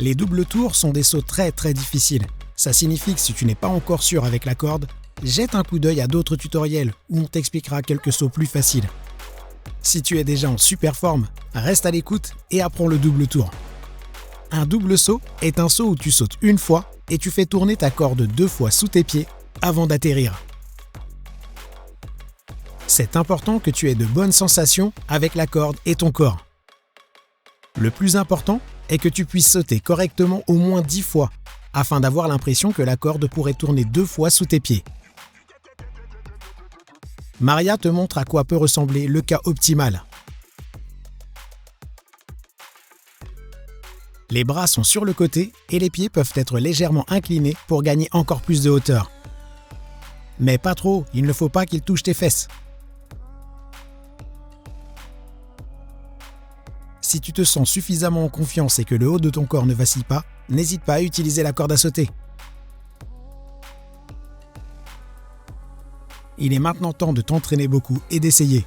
Les doubles tours sont des sauts très difficiles. Ça signifie que si tu n'es pas encore sûr avec la corde, jette un coup d'œil à d'autres tutoriels où on t'expliquera quelques sauts plus faciles. Si tu es déjà en super forme, reste à l'écoute et apprends le double tour. Un double saut est un saut où tu sautes une fois et tu fais tourner ta corde 2 fois sous tes pieds avant d'atterrir. C'est important que tu aies de bonnes sensations avec la corde et ton corps. Le plus important est que tu puisses sauter correctement au moins 10 fois afin d'avoir l'impression que la corde pourrait tourner 2 fois sous tes pieds. Maria te montre à quoi peut ressembler le cas optimal. Les bras sont sur le côté et les pieds peuvent être légèrement inclinés pour gagner encore plus de hauteur. Mais pas trop, il ne faut pas qu'ils touchent tes fesses. Si tu te sens suffisamment en confiance et que le haut de ton corps ne vacille pas, n'hésite pas à utiliser la corde à sauter. Il est maintenant temps de t'entraîner beaucoup et d'essayer.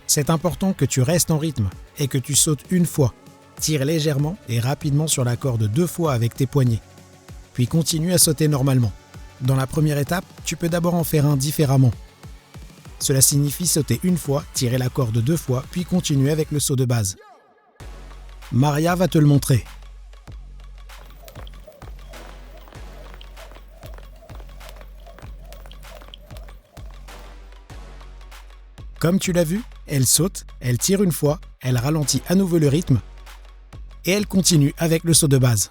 C'est important que tu restes en rythme et que tu sautes une fois. Tire légèrement et rapidement sur la corde 2 fois avec tes poignets. Puis continue à sauter normalement. Dans la première étape, tu peux d'abord en faire un différemment. Cela signifie sauter une fois, tirer la corde 2 fois, puis continuer avec le saut de base. Maria va te le montrer. Comme tu l'as vu, elle saute, elle tire une fois, elle ralentit à nouveau le rythme et elle continue avec le saut de base.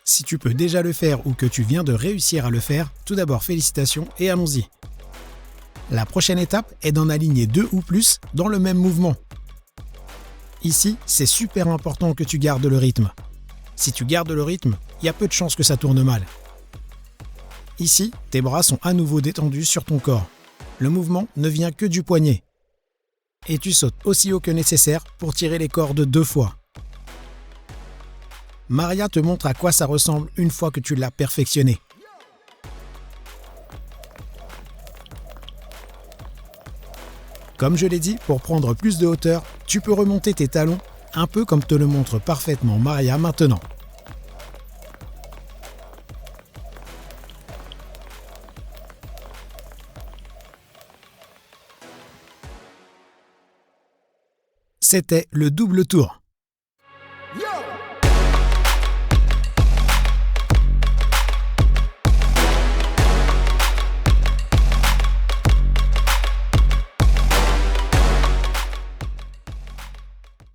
Si tu peux déjà le faire ou que tu viens de réussir à le faire, tout d'abord félicitations et allons-y. La prochaine étape est d'en aligner 2 ou plus dans le même mouvement. Ici, c'est super important que tu gardes le rythme. Si tu gardes le rythme, il y a peu de chances que ça tourne mal. Ici, tes bras sont à nouveau détendus sur ton corps. Le mouvement ne vient que du poignet. Et tu sautes aussi haut que nécessaire pour tirer les cordes 2 fois. Maria te montre à quoi ça ressemble une fois que tu l'as perfectionné. Comme je l'ai dit, pour prendre plus de hauteur, tu peux remonter tes talons, un peu comme te le montre parfaitement Maria maintenant. C'était le double tour.